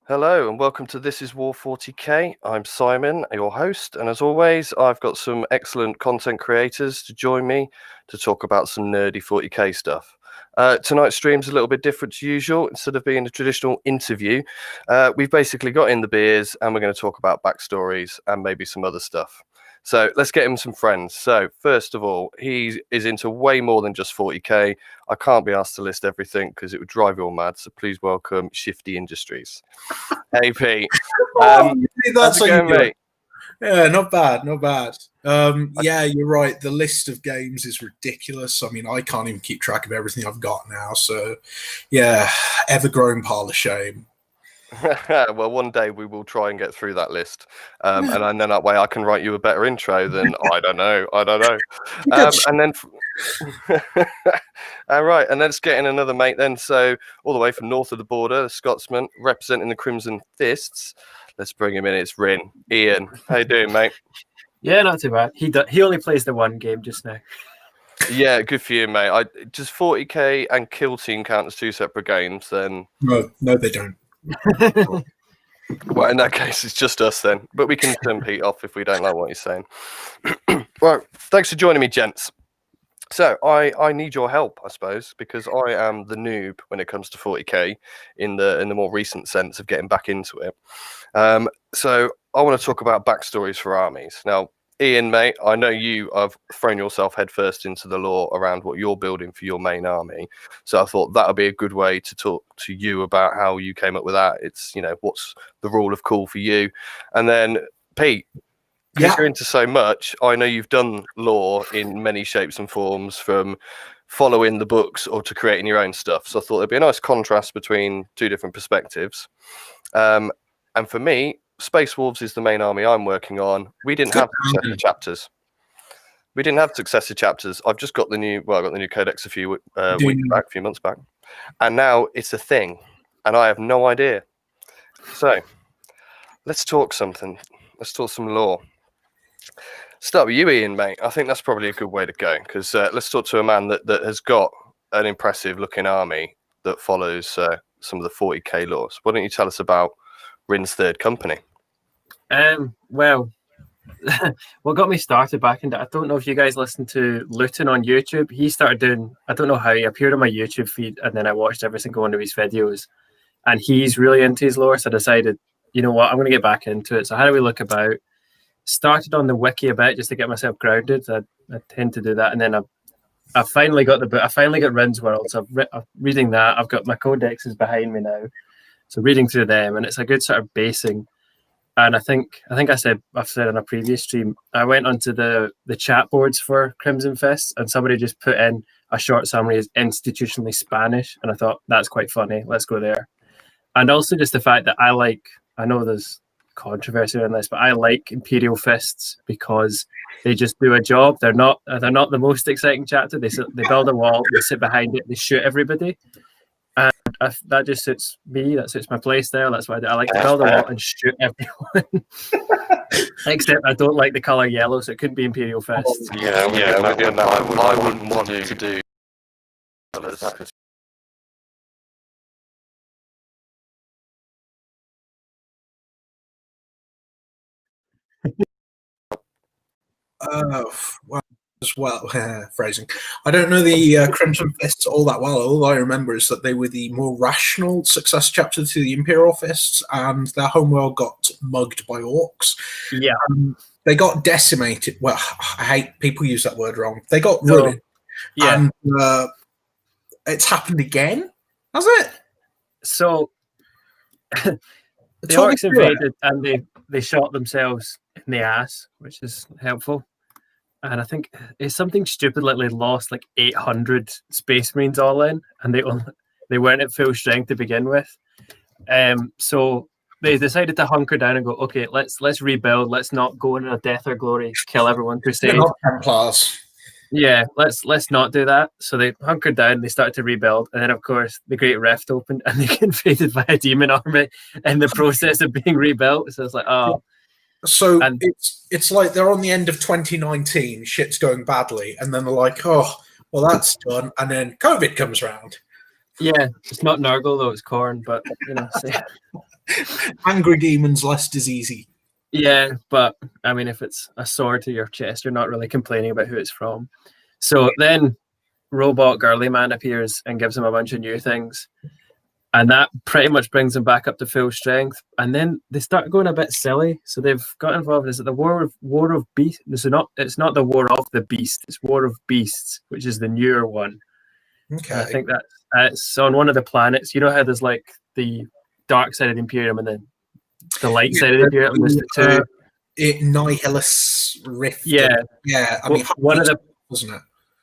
Hello and welcome to This Is War 40k. I'm Simon, your host, and as always, I've got some excellent content creators to join me to talk about some nerdy 40k stuff. Tonight's stream's a little bit different to usual. Instead of being a traditional interview, we've basically got in the beers and we're going to talk about backstories and maybe some other stuff. So let's get him some friends. So first of all, he is into way more than just 40k. I can't be asked to list everything because it would drive you all mad. So please welcome Shyfty Industries. Hey Pete, That's how's it going, mate? Yeah, not bad, not bad. Yeah, you're right. The list of games is ridiculous. I mean, I can't even keep track of everything I've got now. So, yeah, ever-growing pile of shame. Well, one day we will try and get through that list, and then that way I can write you a better intro than I don't know. And then, all right, and let's get in another mate then. So all the way from north of the border, the Scotsman representing the Crimson Fists. Let's bring him in. It's Rynns. Ian, how you doing, mate? Yeah, not too bad. He only plays the one game just now. Yeah, good for you, mate. Just 40k and Kill Team count as two separate games, then? No, they don't. Well, in that case, it's just us then. But we can turn Pete off if we don't like what he's saying. Well, thanks for joining me, gents. So I need your help, I suppose, because I am the noob when it comes to 40k in the more recent sense of getting back into it. So I want to talk about backstories for armies. Now, Ian, mate, I know you have thrown yourself headfirst into the lore around what you're building for your main army. So I thought that would be a good way to talk to you about how you came up with that. It's, what's the rule of cool for you? And then, Pete, because you're into so much, I know you've done lore in many shapes and forms, from following the books or to creating your own stuff. So I thought it'd be a nice contrast between two different perspectives. And for me, Space Wolves is the main army I'm working on. We didn't have successive chapters. I've just got the new codex a few months back, and now it's a thing, and I have no idea. So let's talk something. Let's talk some lore. Start with you, Ian, mate. I think that's probably a good way to go, because let's talk to a man that has got an impressive looking army that follows some of the 40k laws. Why don't you tell us about Rynns' third company? Well, what got me started back into, I don't know if you guys listen to Luton on YouTube. He started doing, I don't know how, he appeared on my YouTube feed, and then I watched every single one of his videos, and he's really into his lore. So I decided, you know what, I'm going to get back into it. So how do we look about? Started on the wiki a bit just to get myself grounded. I tend to do that, and then I finally got the book. I finally got Rynns World, so I'm reading that. I've got my codexes behind me now, so reading through them, and it's a good sort of basing. And I think I've said on a previous stream, I went onto the chat boards for Crimson Fists, and somebody just put in a short summary as institutionally Spanish, and I thought that's quite funny. Let's go there. And also just the fact that I know there's controversy around this, but I like Imperial Fists because they just do a job. They're not the most exciting chapter. They build a wall, they sit behind it, they shoot everybody. And that just suits me. That suits my play style. That's why I like to build a wall and shoot everyone. Except I don't like the color yellow, so it couldn't be Imperial Fists. I wouldn't want to do. Phrasing. I don't know the Crimson Fists all that well. All I remember is that they were the more rational success chapter to the Imperial Fists, and their homeworld got mugged by orcs. Yeah. They got decimated. Well, I hate people use that word wrong. They got ruined. Yeah. And it's happened again, has it? So the orcs invaded and they shot themselves in the ass, which is helpful. And I think it's something stupid like they lost like 800 Space Marines all in, and they weren't at full strength to begin with. So they decided to hunker down and go, okay, let's rebuild. Let's not go in a death or glory, kill everyone, crusade. Yeah, let's not do that. So they hunkered down, they started to rebuild, and then of course the Great Rift opened and they get invaded by a demon army in the process of being rebuilt. So it's like, oh. So it's like they're on the end of 2019, shit's going badly, and then they're like, oh, well, that's done, and then COVID comes around. Yeah, it's not Nurgle though; it's corn. But you know, so, Angry demons, less diseasey. yeah. But I mean, if it's a sword to your chest, you're not really complaining about who it's from. So then, Robot Girly Man appears and gives him a bunch of new things, and that pretty much brings him back up to full strength. And then they start going a bit silly. So they've got involved. Is it the War of Beast? It's not the War of the Beast. It's War of Beasts, which is the newer one. Okay. And I think that's on one of the planets. You know how there's like the dark side of the Imperium and then the light side of the Imperium. There's the two. Nihilus Rift. Yeah, yeah. I mean, one of the wasn't it?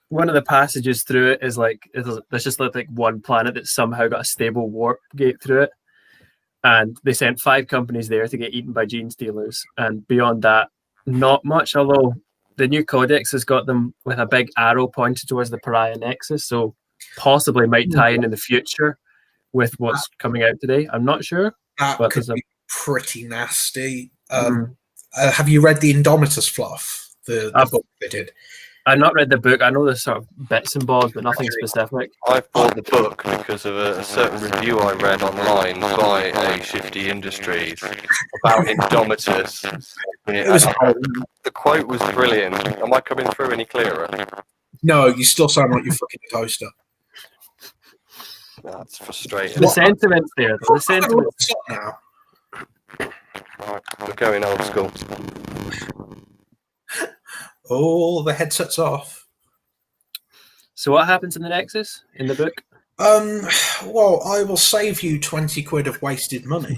One of the passages through it is like there's just like one planet that's somehow got a stable warp gate through it, and they sent 5 companies there to get eaten by gene stealers. And beyond that, not much. Although the new codex has got them with a big arrow pointed towards the Pariah Nexus, so possibly might tie in the future with what's coming out today. I'm not sure. That but could be pretty nasty. Have you read the Indomitus fluff? The book they did. I've not read the book. I know there's sort of bits and bobs, but nothing specific. I bought the book because of a certain review I read online by a Shyfty Industries about Indomitus. The quote was brilliant. Am I coming through any clearer? No, you still sound like you're fucking a toaster. That's frustrating. The sentiment's there. The sentiment's now. Right, we're going old school. Oh, the headset's off. So what happens in the Nexus in the book? Well, I will save you 20 quid of wasted money.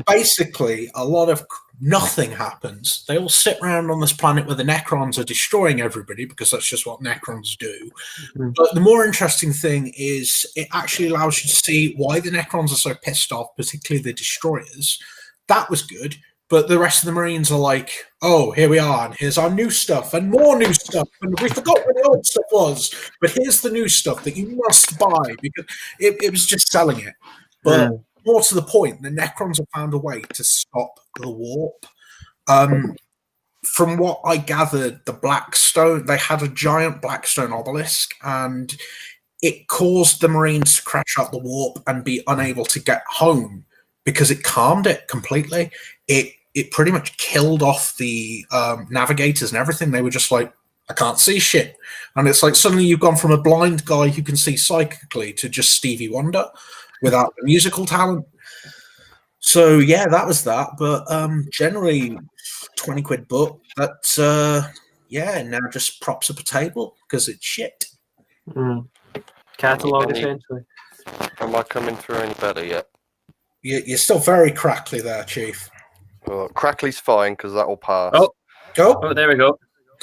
Basically, a lot of nothing happens. They all sit around on this planet where the Necrons are destroying everybody because that's just what Necrons do. But the more interesting thing is it actually allows you to see why the Necrons are so pissed off, particularly the destroyers. That was good. But the rest of the Marines are like, oh, here we are, and here's our new stuff, and more new stuff, and we forgot what the old stuff was, but here's the new stuff that you must buy, because it was just selling it. But more to the point, the Necrons have found a way to stop the warp. From what I gathered, the Blackstone, they had a giant Blackstone obelisk, and it caused the Marines to crash out the warp and be unable to get home, because it calmed it completely. It pretty much killed off the navigators and everything. They were just like, I can't see shit. And it's like suddenly you've gone from a blind guy who can see psychically to just Stevie Wonder without the musical talent. So yeah, that was that. But generally, 20 quid book. That's now just props up a table because it's shit. Catalogue essentially. Am I coming through any better yet? You're still very crackly there, Chief. Well, crackly's fine because that will pass. Oh, there we go.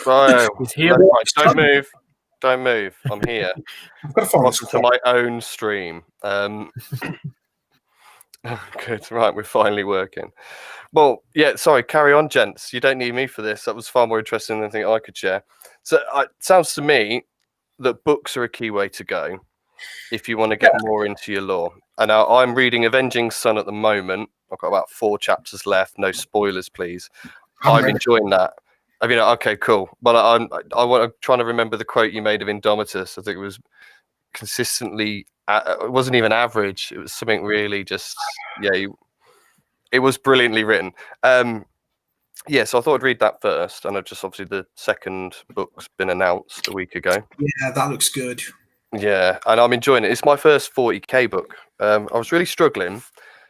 Right. He's here. Right, don't move. Don't move. I'm here. I've got to find Welcome to my own stream. Good. Right, we're finally working. Well, yeah, sorry, carry on, gents. You don't need me for this. That was far more interesting than anything I could share. So it sounds to me that books are a key way to go if you want to get more into your lore. And now I'm reading Avenging Sun at the moment. I've got about 4 chapters left. No spoilers, please. I'm enjoying that. I mean, okay, cool. But I'm trying to remember the quote you made of Indomitus. I think it was consistently. It wasn't even average. It was something really just. Yeah, it was brilliantly written. So I thought I'd read that first. And obviously the second book's been announced a week ago. Yeah, that looks good. Yeah, and I'm enjoying it. It's my first 40k book. I was really struggling,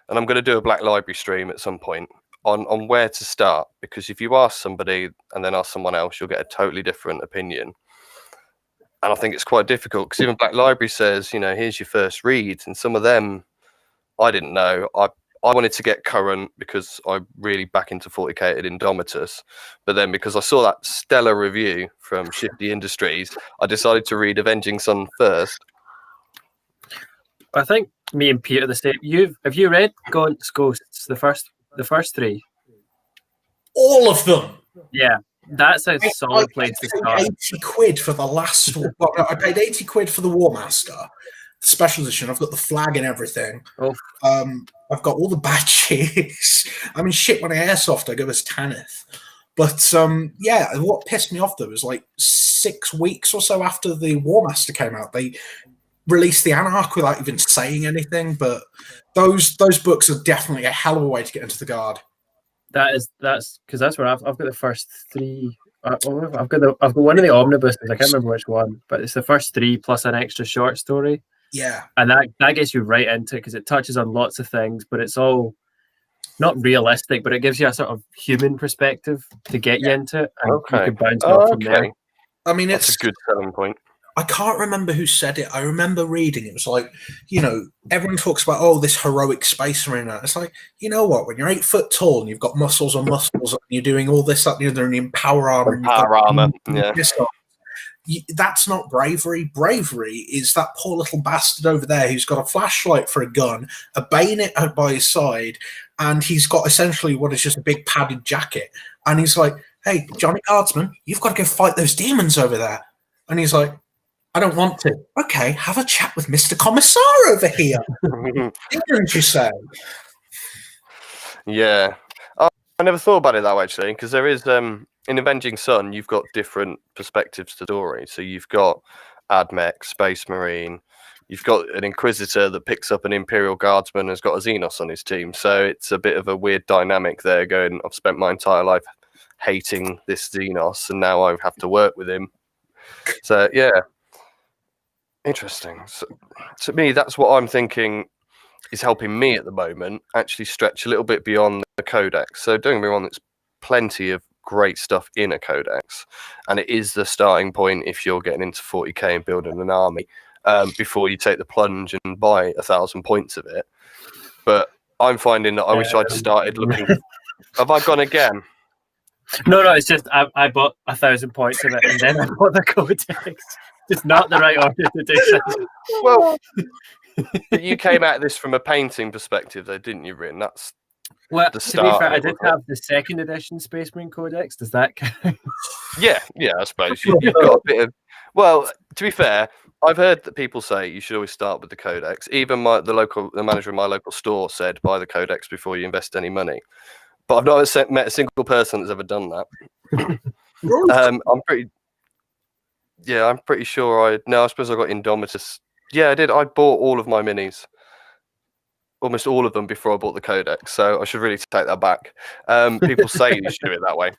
and I'm going to do a Black Library stream at some point on where to start, because if you ask somebody and then ask someone else, you'll get a totally different opinion. And I think it's quite difficult because even Black Library says, here's your first read, and some of them I didn't know. I wanted to get current because I'm really back into 40k at Indomitus. But then because I saw that stellar review from Shyfty Industries, I decided to read Avenging Sun first. I think me and Peter the same. Have you read Gaunt's Ghosts, the first 3? All of them. Yeah. That's a solid place to start. 80 quid for the last one. I paid 80 quid for the War Master. Special edition. I've got the flag and everything. I've got all the badges. I mean, shit, when I airsoft, I go as Tanith. But what pissed me off though was like 6 weeks or so after the War Master came out, they release the Anarch without even saying anything. But those books are definitely a hell of a way to get into the Guard. That's because that's where I've got the first three. I've got one of the omnibuses. I can't remember which one, but it's the first three plus an extra short story. Yeah, and that gets you right into it because it touches on lots of things, but it's all not realistic, but it gives you a sort of human perspective to get you into it, and you can bounce off from there. I mean, that's a good selling point. I can't remember who said it. I remember reading it was like, you know, everyone talks about, oh, this heroic space marine. It's like, you know what? When you're 8 foot tall and you've got muscles on muscles, and you're doing all this, that, and the other, and in power armor, that's not bravery. Bravery is that poor little bastard over there who's got a flashlight for a gun, a bayonet out by his side, and he's got essentially what is just a big padded jacket. And he's like, hey, Johnny Guardsman, you've got to go fight those demons over there. And he's like, I don't want to. Okay, have a chat with Mr. Commissar over here. Didn't you say? Yeah. I never thought about it that way, actually, because there is, in Avenging Sun, you've got different perspectives to the story. So you've got Admech, Space Marine, you've got an Inquisitor that picks up an Imperial Guardsman and has got a Xenos on his team. So it's a bit of a weird dynamic there going, I've spent my entire life hating this Xenos, and now I have to work with him. So, yeah. Interesting. So, to me, that's what I'm thinking is helping me at the moment actually stretch a little bit beyond the codex. So don't get me wrong, there's plenty of great stuff in a codex, and it is the starting point if you're getting into 40k and building an army before you take the plunge and buy 1,000 points of it. But I'm finding that I wish I'd started looking. Have I gone again? No, it's just I bought 1,000 points of it and then I bought the codex. It's not the right order to do so. Well, you came at this from a painting perspective, though, didn't you, Rynn? That's the start. To be fair, I did have the second edition Space Marine Codex. Does that count? Yeah, I suppose you've got a bit of. Well, to be fair, I've heard that people say you should always start with the Codex. Even the manager of my local store said buy the Codex before you invest any money. But I've not met a single person that's ever done that. I'm pretty sure I suppose I got Indomitus. Yeah, I did. I bought all of my minis. Almost all of them before I bought the Codex, so I should really take that back. People say you should do it that way.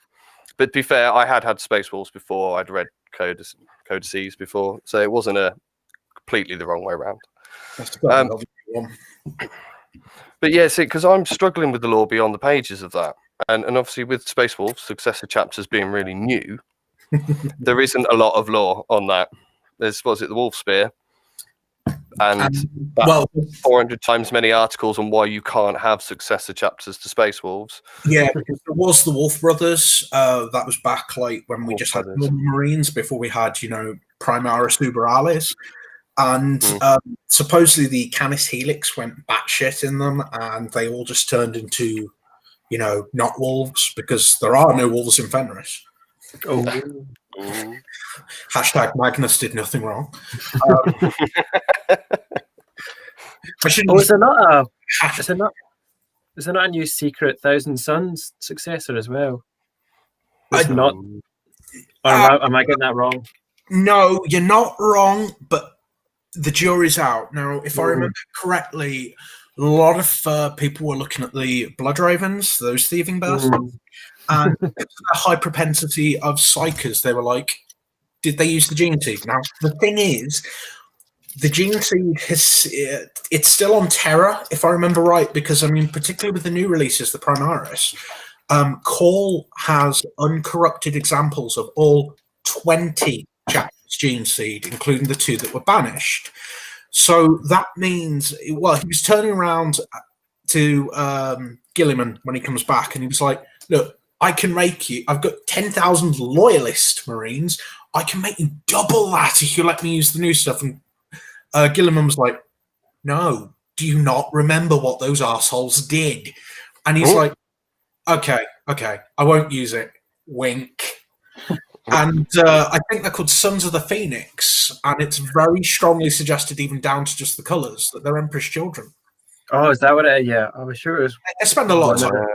But to be fair, I had Space Wolves before, I'd read Codices before, so it wasn't completely the wrong way around. But yeah, see, because I'm struggling with the lore beyond the pages of that. And obviously with Space Wolves, successor chapters being really new, there isn't a lot of lore on that. There's, the Wolf Spear, and 400 times many articles on why you can't have successor chapters to Space Wolves. Yeah, because there was the Wolf Brothers. That was back like when we just had Marines before we had, Primaris Uberalis. And supposedly the Canis Helix went batshit in them, and they all just turned into, not wolves, because there are no wolves in Fenris. Hashtag Magnus did nothing wrong. Is there not a new secret Thousand Suns successor as well? Am I getting that wrong? No, you're not wrong, but the jury's out. Now, if I remember correctly, a lot of people were looking at the Blood Ravens, those thieving bastards, and a high propensity of psychers. They were like, did they use the gene seed? Now, the thing is, the gene seed it's still on Terra, if I remember right, because, particularly with the new releases, the Primaris, Call has uncorrupted examples of all 20 chapters gene seed, including the 2 that were banished. So that means, he was turning around to Gilliman when he comes back, and he was like, look, I can make you, I've got 10,000 loyalist Marines, I can make you double that if you let me use the new stuff. And Gilliman was like, no, do you not remember what those arseholes did? And he's like, okay, I won't use it. Wink. And I think they're called Sons of the Phoenix, and it's very strongly suggested, even down to just the colours, that they're Emperor's children. Oh, is that what it is? Yeah, I was sure it was. I spend a lot of time.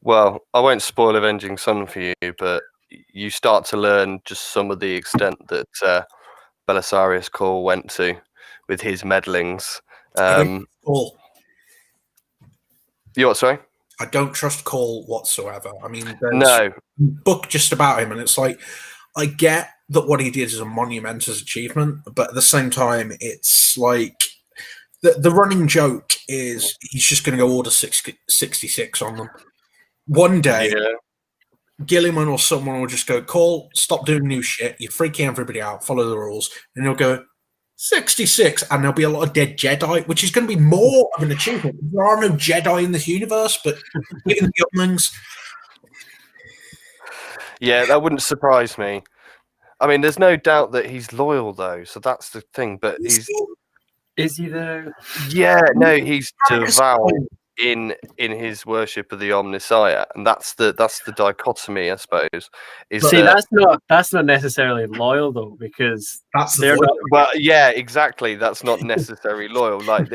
Well, I won't spoil Avenging Sun for you, but you start to learn just some of the extent that Belisarius Cawl went to with his meddlings. Cawl. You what? Sorry. I don't trust Cawl whatsoever. I mean, there's No. a book just about him, and it's like, I get that what he did is a monumentous achievement, but at the same time, it's like the running joke is he's just going to go order 66 on them. One day, Gilliman or someone will just go, Cawl, stop doing new shit. You're freaking everybody out. Follow the rules. And he'll go, 66. And there'll be a lot of dead Jedi, which is going to be more of an achievement. There are no Jedi in this universe, but even the younglings. Yeah, that wouldn't surprise me. I mean, there's no doubt that he's loyal, though. So that's the thing. But Is he though? Yeah, no, he's devout in his worship of the Omnissiah, and that's the dichotomy, I suppose. That's not necessarily loyal though, because they're not. Well, yeah, exactly. That's not necessarily loyal. But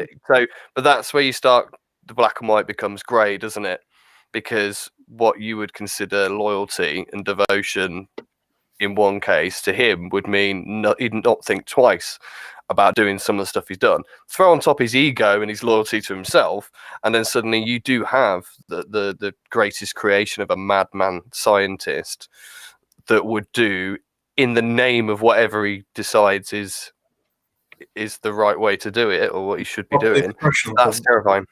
that's where you start. The black and white becomes grey, doesn't it? Because what you would consider loyalty and devotion in one case to him would mean he'd not think twice about doing some of the stuff he's done. Throw on top his ego and his loyalty to himself, and then suddenly you do have the greatest creation of a madman scientist that would do in the name of whatever he decides is the right way to do it, or what he should be doing. That's terrifying.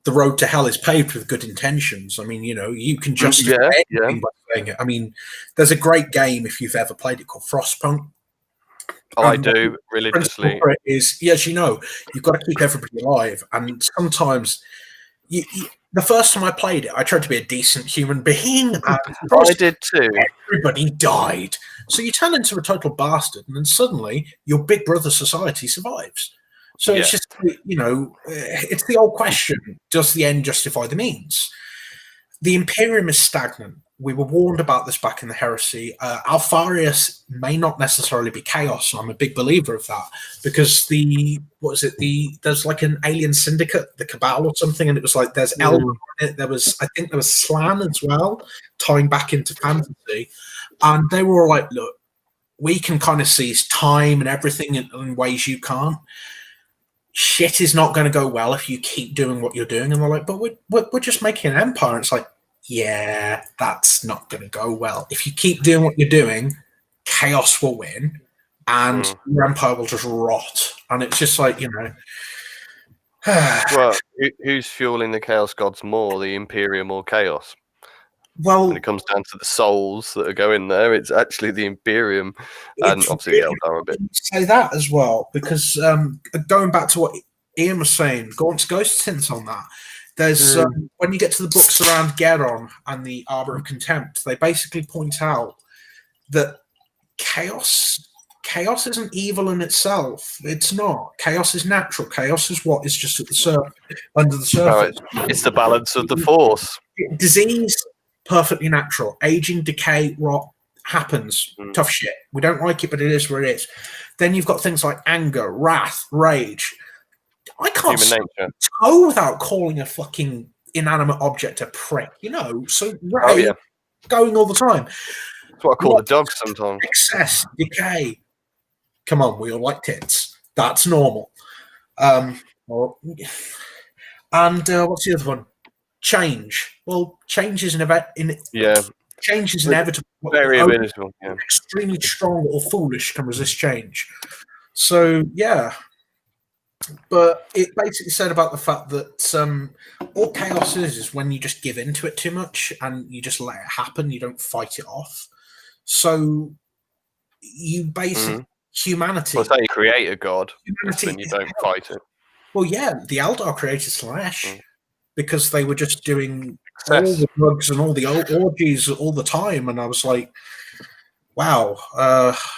The road to hell is paved with good intentions. I mean, you can justify anything by saying it. I mean, there's a great game, if you've ever played it, called Frostpunk. Oh, I do, religiously. Is, yes, you've got to keep everybody alive. And sometimes, the first time I played it, I tried to be a decent human being. And I did too. Everybody died. So you turn into a total bastard, and then suddenly your big brother society survives. So it's just, it's the old question, does the end justify the means? The Imperium is stagnant. We were warned about this back in the Heresy. Alfarius may not necessarily be chaos, and I'm a big believer of that, because there's like an alien syndicate, the Cabal or something, and it was like there's Elder in it, I think there was Slan as well, tying back into fantasy, and they were all like, look, we can kind of seize time and everything in ways you can't. Shit is not going to go well if you keep doing what you're doing. And they're like, but we're just making an empire. And it's like, yeah, that's not going to go well. If you keep doing what you're doing, chaos will win, and your empire will just rot. And it's just like, Well, who's fueling the chaos gods more, the Imperium or chaos? Well, when it comes down to the souls that are going there, it's actually the Imperium, and obviously the Eldar a bit. Say that as well, because going back to what Ian was saying, Ghost hints on that. There's when you get to the books around Geron and the Arbor of Contempt, they basically point out that chaos isn't evil in itself. It's not. Chaos is natural. Chaos is what is just at the under the surface. It's the balance of the Force. Disease, perfectly natural. Aging, decay, rot happens. Tough shit. We don't like it, but it is what it is. Then you've got things like anger, wrath, rage. I can't toe without calling a fucking inanimate object a prick, So rage, going all the time. That's what I call the dogs sometimes. Excess, decay. Come on, we all like tits. That's normal. And what's the other one? Change. Well, change is change is inevitable. Very inevitable. Yeah. Extremely strong or foolish can resist change. So yeah. But it basically said about the fact that all chaos is when you just give into it too much and you just let it happen. You don't fight it off. So you basically humanity. Well, that's how you create a god. When you don't fight it. Well, yeah, the Eldar created Slash because they were just doing all the drugs and all the orgies all the time, and I was like, wow,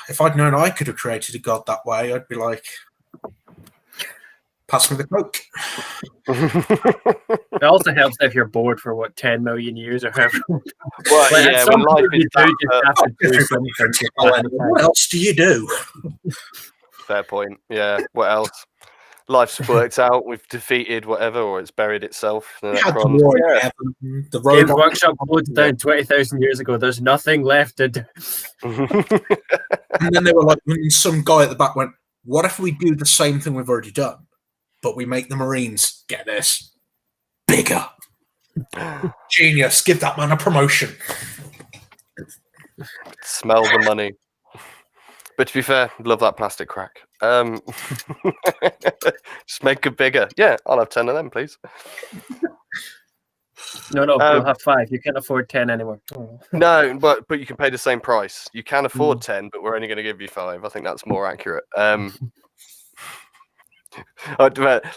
if I'd known I could have created a god that way, I'd be like, pass me the coke. It also helps if you're bored for 10 million years or however. Well, yeah, when life is what else do you do? Fair point. Yeah, what else? Life's worked out. We've defeated whatever, or it's buried itself. The Games Workshop closed down 20,000 years ago. There's nothing left to do. And then they were like, some guy at the back went, What if we do the same thing we've already done, but we make the Marines, get this, bigger? Genius. Give that man a promotion. Smell the money. But to be fair, love that plastic crack. Just make it bigger. Yeah, I'll have 10 of them, please. No, you'll have 5. You can't afford 10 anymore. Oh. No, but you can pay the same price. You can afford 10, but we're only going to give you 5. I think that's more accurate.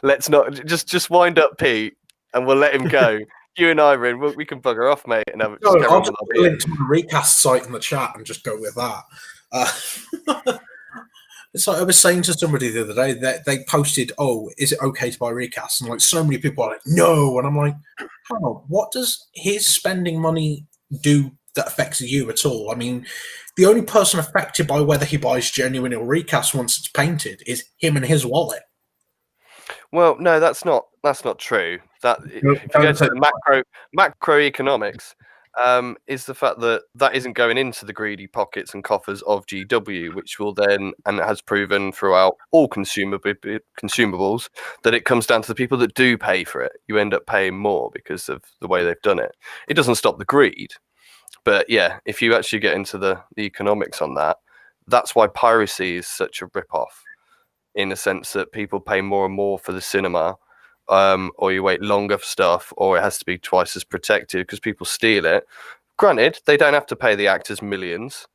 Let's not just wind up Pete, and we'll let him go. You and I, Rynn, we can bugger off, mate, and have it. I'll just put a link to my recast site in the chat and just go with that. It's like I was saying to somebody the other day that they posted, "Oh, is it okay to buy recasts?" And like so many people are like, "No," and I'm like, "Oh, what does his spending money do that affects you at all?" I mean, the only person affected by whether he buys genuine or recast once it's painted is him and his wallet. Well, no, that's not true. That if you go to the macroeconomics, is the fact that isn't going into the greedy pockets and coffers of GW, which will then, and it has proven throughout all consumables, that it comes down to the people that do pay for it. You end up paying more because of the way they've done it. It doesn't stop the greed, but yeah, if you actually get into the economics on that, that's why piracy is such a rip-off, in the sense that people pay more and more for the cinema. Or you wait longer for stuff, or it has to be twice as protected because people steal it. Granted, they don't have to pay the actors millions.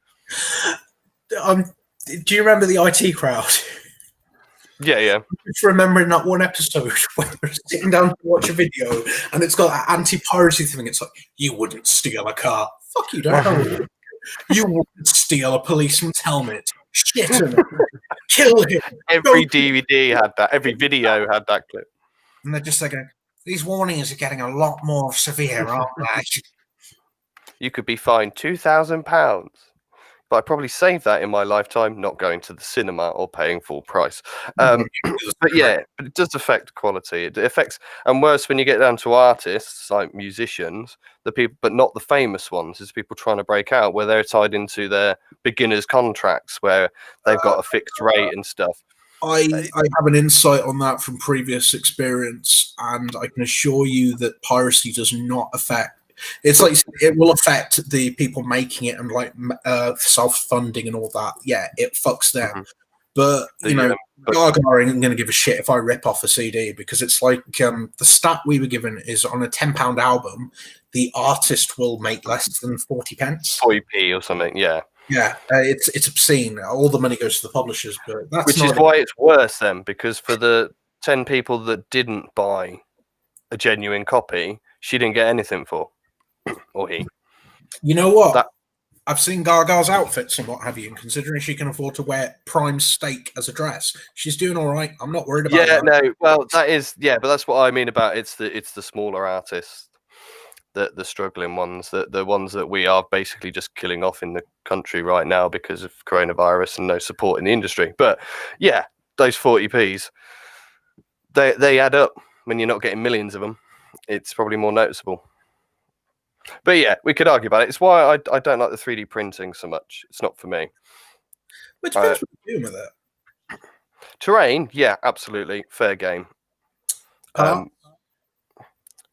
Do you remember the IT crowd? Yeah. Just remembering that one episode where we're sitting down to watch a video and it's got that anti-piracy thing. It's like, you wouldn't steal a car. Fuck you, don't. You wouldn't steal a policeman's helmet. Shit him. Kill him. Every DVD had that. Every video had that clip. And they're just like, these warnings are getting a lot more severe, aren't they? You could be fined £2,000, but I probably saved that in my lifetime not going to the cinema or paying full price. But yeah, but it does affect quality. It affects, and worse when you get down to artists like musicians, the people, but not the famous ones, is people trying to break out where they're tied into their beginners contracts where they've got a fixed rate and stuff. I have an insight on that from previous experience, and I can assure you that piracy does not affect. It's like it will affect the people making it and like self-funding and all that. Yeah, it fucks them. But you know, Gaga isn't going to give a shit if I rip off a CD, because it's like the stat we were given is on a £10 album, the artist will make less than 40 pence, 40p or something. Yeah. Yeah, it's obscene. All the money goes to the publishers, but that's which is why it's worse then, because for the 10 people that didn't buy a genuine copy, she didn't get anything for, or he. You know what? I've seen Gaga's outfits and what have you, and considering she can afford to wear prime steak as a dress, she's doing all right. I'm not worried about that. No, well, that is, but that's what I mean about it's the smaller artists. The struggling ones, the ones that we are basically just killing off in the country right now because of coronavirus and no support in the industry. But yeah, those 40p's, they add up when you're not getting millions of them. It's probably more noticeable. But yeah, we could argue about it. It's why I don't like the 3D printing so much. It's not for me. But depends what you're doing with it. Terrain, yeah, absolutely. Fair game.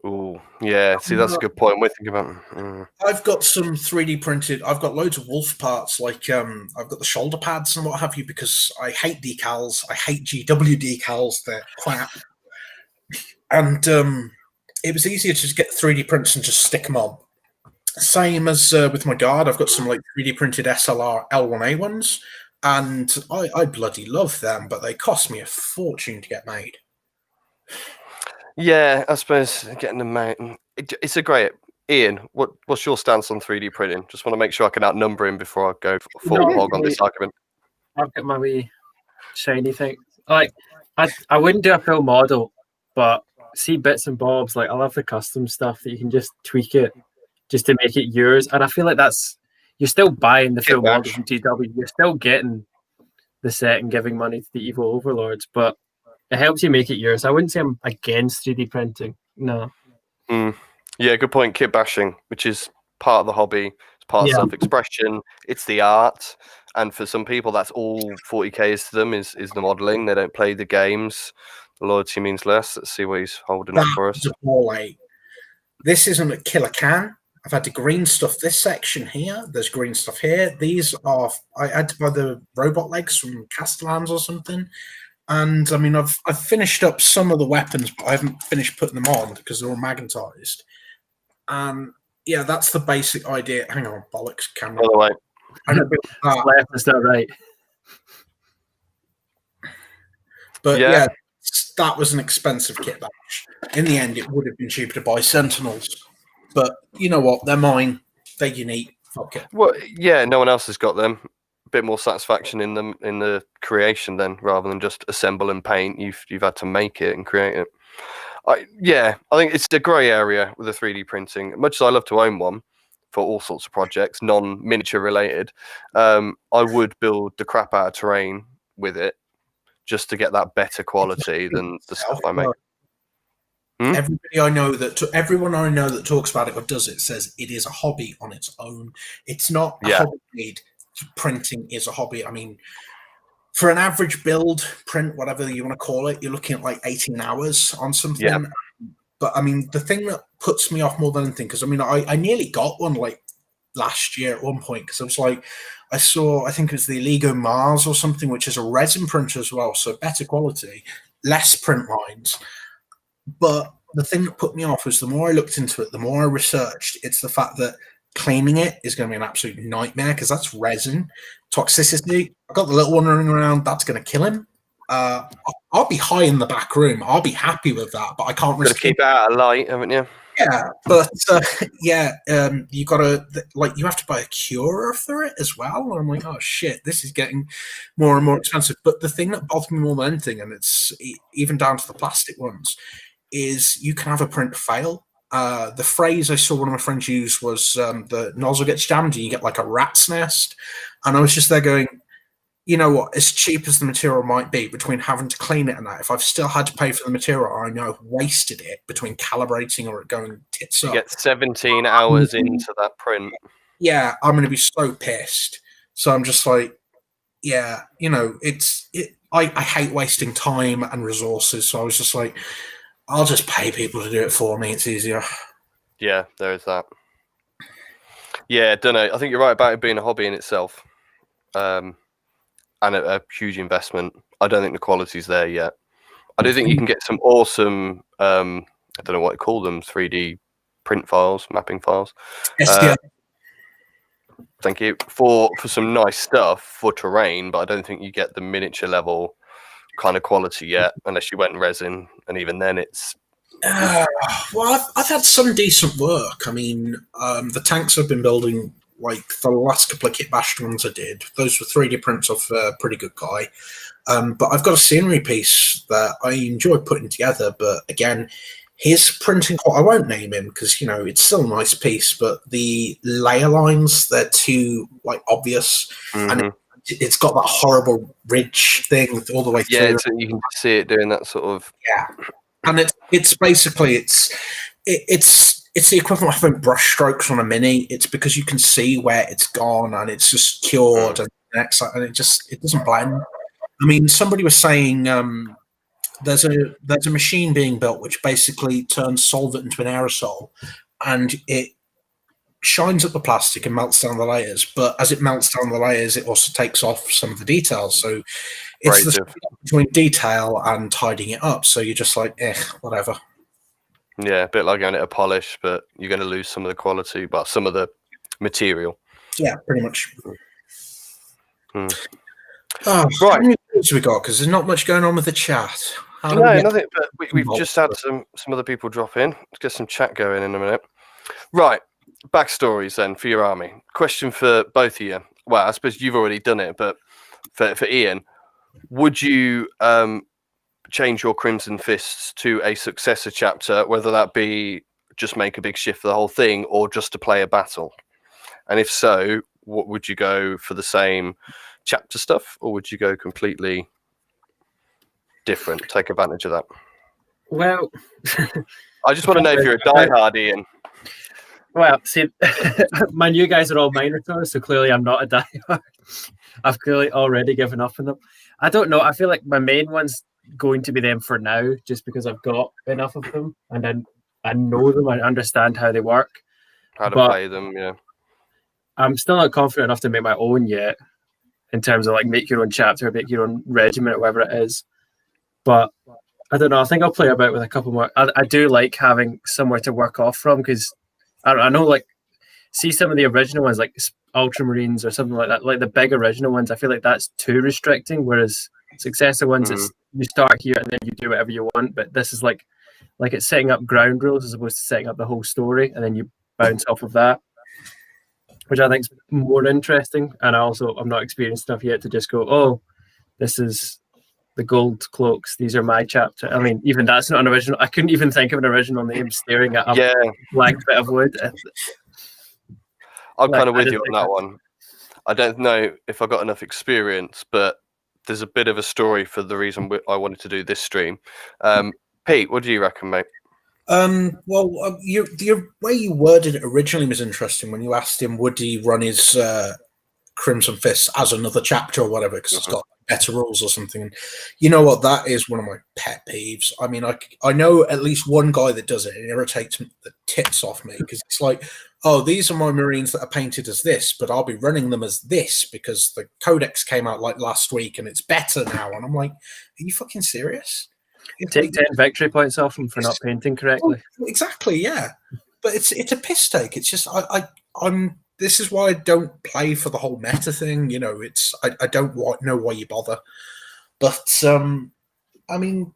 Oh, yeah. See, that's a good point. We're thinking about. I've got some 3D printed. I've got loads of wolf parts, like I've got the shoulder pads and what have you, because I hate decals. I hate GW decals. They're crap. And it was easier to just get 3D prints and just stick them on. Same as with my guard. I've got some like 3D printed SLR L1A ones, and I bloody love them, but they cost me a fortune to get made. Yeah, I suppose getting them out. It's a great. Ian, what's your stance on 3D printing? Just want to make sure I can outnumber him before I go full hog on this argument. I've got my wee shiny thing. Like, I wouldn't do a full model, but see bits and bobs. Like, I love the custom stuff that you can just tweak it just to make it yours. And I feel like you're still buying the full model from GW. You're still getting the set and giving money to the evil overlords, but it helps you make it yours. I wouldn't say I'm against 3D printing. No. Yeah, good point. Kit bashing, which is part of the hobby. It's part of Yeah. self-expression. It's the art. And for some people, that's all 40k is to them, is the modelling. They don't play the games. Loyalty means less. Let's see what he's holding up for us. This isn't a killer can. I've had the green stuff this section here. There's green stuff here. These are, I had to buy the robot legs from Castellans or something. And I mean, I've finished up some of the weapons, but I haven't finished putting them on because they're all magnetized. And yeah, that's the basic idea. Hang on, bollocks, camera. By the way, I don't build that. Left instead of right. But Yeah. yeah, that was an expensive kit batch. In the end, it would have been cheaper to buy Sentinels. But you know what? They're mine. They're unique. Fuck it. well, yeah, no one else has got them. A bit more satisfaction in them in the creation then, rather than just assemble and paint. You've had to make it and create it. I think it's a grey area with the 3D printing. Much as I love to own one for all sorts of projects, non-miniature related, I would build the crap out of terrain with it just to get that better quality than the stuff I make. Everybody I know everyone I know that talks about it or does it says it is a hobby on its own. It's not a hobby made. Printing is a hobby. I mean, for an average build, print, whatever you want to call it, you're looking at like 18 hours on something. Yeah. But I mean, the thing that puts me off more than anything, because I mean, I nearly got one like last year at one point, because I was like, I think it was the Lego Mars or something, which is a resin printer as well, so better quality, less print lines. But the thing that put me off was the more I looked into it, the more I researched, it's the fact that cleaning it is going to be an absolute nightmare because that's resin. Toxicity, I've got the little one running around, that's going to kill him. I'll be high in the back room. I'll be happy with that, but I can't risk Got to keep it out of light, haven't you? Yeah, but you got to you have to buy a curer for it as well. And I'm like, oh shit, this is getting more and more expensive. But the thing that bothers me more than anything, and it's even down to the plastic ones, is you can have a print fail. The phrase I saw one of my friends use was the nozzle gets jammed and you get like a rat's nest. And I was just there going, you know what, as cheap as the material might be, between having to clean it and that, if I've still had to pay for the material, I know I've wasted it between calibrating or it going tits up. You get 17 hours into that print. Yeah, I'm going to be so pissed. So I'm just like, yeah, you know, I hate wasting time and resources. So I was just like, I'll just pay people to do it for me. It's easier. Yeah, there is that. Yeah, don't know. I think you're right about it being a hobby in itself. And a huge investment. I don't think the quality's there yet. I do think you can get some awesome, I don't know what to call them, 3D print files, mapping files. Thank you. For some nice stuff for terrain, but I don't think you get the miniature level kind of quality yet, unless you went resin, and even then it's... well, I've had some decent work. I mean, the tanks I've been building, like the last couple of kit bashed ones I did, those were 3D prints of a pretty good guy. But I've got a scenery piece that I enjoy putting together, but again, his printing, I won't name him because, you know, it's still a nice piece, but the layer lines, they're too, like, obvious. Mm-hmm. And it's got that horrible ridge thing all the way through. Yeah, you can see it doing that sort of... Yeah. And it's basically, it's the equivalent of having brush strokes on a mini. It's because you can see where it's gone and it's just cured and it doesn't blend. I mean, somebody was saying there's a machine being built which basically turns solvent into an aerosol, and it shines up the plastic and melts down the layers. But as it melts down the layers, it also takes off some of the details. So it's the between detail and tidying it up. So you're just like, whatever. Yeah, a bit like going to a polish, but you're going to lose some of the quality, but some of the material. Yeah, pretty much. Hmm. Oh, right. How many things we got? Because there's not much going on with the chat. Nothing. But we've just had some other people drop in. Let's get some chat going in a minute. Right, backstories then for your army. Question for both of you. Well, I suppose you've already done it, but for Ian, would you change your Crimson Fists to a successor chapter, whether that be just make a big shift for the whole thing or just to play a battle? And if so, what would you go for, the same chapter stuff, or would you go completely different, take advantage of that? Well, I just want to know if you're a diehard, Ian. Well, see, my new guys are all Minotaurs, so clearly I'm not a diehard. I've clearly already given up on them. I don't know. I feel like my main one's going to be them for now, just because I've got enough of them and then I know them. I understand how they work. How to But play them, yeah. I'm still not confident enough to make my own yet, in terms of like make your own chapter, make your own regiment, or whatever it is. But I don't know. I think I'll play about with a couple more. I do like having somewhere to work off from, because I know, like, see some of the original ones, like Ultramarines or something like that, like the big original ones. I feel like that's too restricting. Whereas successor ones, it's you start here and then you do whatever you want. But this is like it's setting up ground rules as opposed to setting up the whole story, and then you bounce off of that, which I think is more interesting. And I'm not experienced enough yet to just go, oh, this is the gold cloaks. These are my chapter. I mean, even that's not an original. I couldn't even think of an original name staring at a blank bit of wood. I'm kind of with you on that one. I don't know if I got enough experience, but there's a bit of a story for the reason I wanted to do this stream. Pete, what do you reckon, mate? Well, the way you worded it originally was interesting when you asked him, would he run his Crimson Fist as another chapter or whatever, because it's got better rules or something. And you know what? That is one of my pet peeves. I mean, I know at least one guy that does it. It irritates the tits off me, because it's like, oh, these are my Marines that are painted as this, but I'll be running them as this because the Codex came out like last week and it's better now. And I'm like, are you fucking serious? Take 10 victory points off them for not painting correctly. Well, exactly, yeah. But it's a piss take. It's just I'm. This is why I don't play for the whole meta thing. You know, I don't know why you bother. But I mean,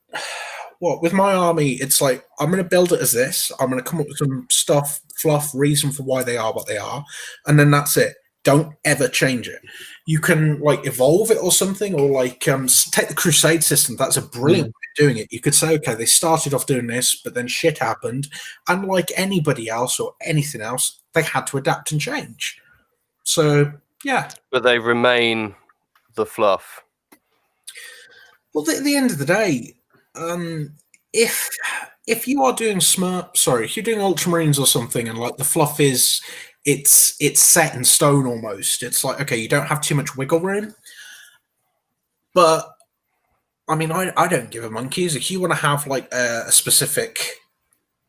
what with my army, it's like I'm going to build it as this. I'm going to come up with some stuff, fluff, reason for why they are what they are, and then that's it. Don't ever change it. You can like evolve it or something, or like take the Crusade system. That's a brilliant way of doing it. You could say, okay, they started off doing this, but then shit happened, and like anybody else or anything else, they had to adapt and change. So yeah, but they remain the fluff. Well, at the end of the day, if you are doing if you're doing Ultramarines or something, and like the fluff is it's set in stone almost. It's like, okay, you don't have too much wiggle room. But I mean, I don't give a monkeys. If you want to have like a specific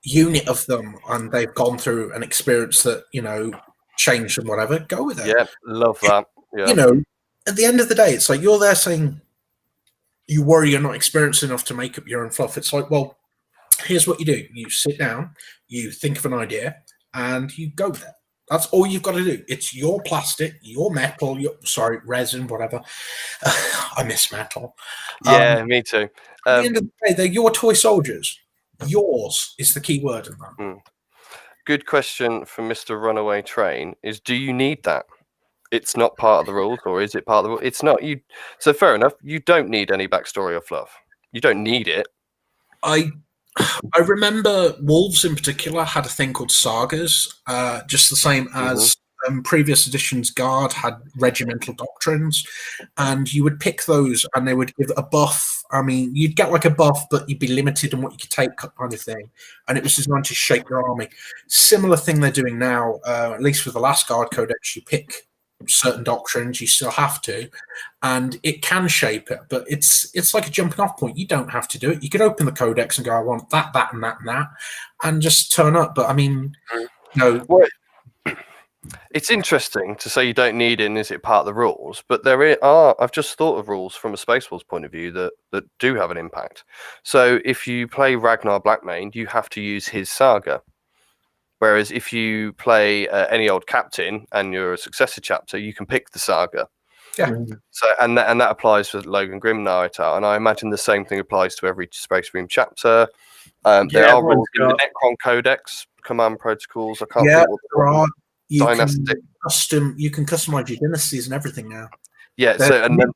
unit of them and they've gone through an experience that, you know, changed and whatever, go with it. Yeah, love that. Yeah. You know, at the end of the day, it's like you're there saying you worry you're not experienced enough to make up your own fluff. It's like, well, here's what you do. You sit down, you think of an idea, and you go with it. That's all you've got to do. It's your plastic, your metal, resin, whatever. I miss metal. Yeah, me too. At the end of the day, they're your toy soldiers. Yours is the key word in that. Good question from Mr. Runaway Train is, do you need that? It's not part of the rules, or is it part of the rules? It's not. So fair enough. You don't need any backstory or fluff. You don't need it. I remember Wolves in particular had a thing called sagas, just the same as previous editions Guard had regimental doctrines, and you would pick those and they would give a buff. I mean, you'd get like a buff, but you'd be limited on what you could take, kind of thing, and it was designed to shape your army. Similar thing they're doing now, at least with the last Guard Codex, you pick certain doctrines, you still have to, and it can shape it, but it's like a jumping off point. You don't have to do it. You could open the codex and go, I want that, that, and that, and that, and just turn up. But I mean, no. Well, it's interesting to say you don't need it, and is it part of the rules? But there are, I've just thought of rules from a Space Wars point of view that do have an impact. So if you play Ragnar Blackmane, you have to use his saga. Whereas if you play any old captain and you're a successor chapter, you can pick the saga. Yeah. So and that applies for Logan Grimm Narrator, and I imagine the same thing applies to every Space Marine chapter. There are rules in the Necron Codex, command protocols. I can't think what there are. You can customize your dynasties and everything now. Yeah. So and then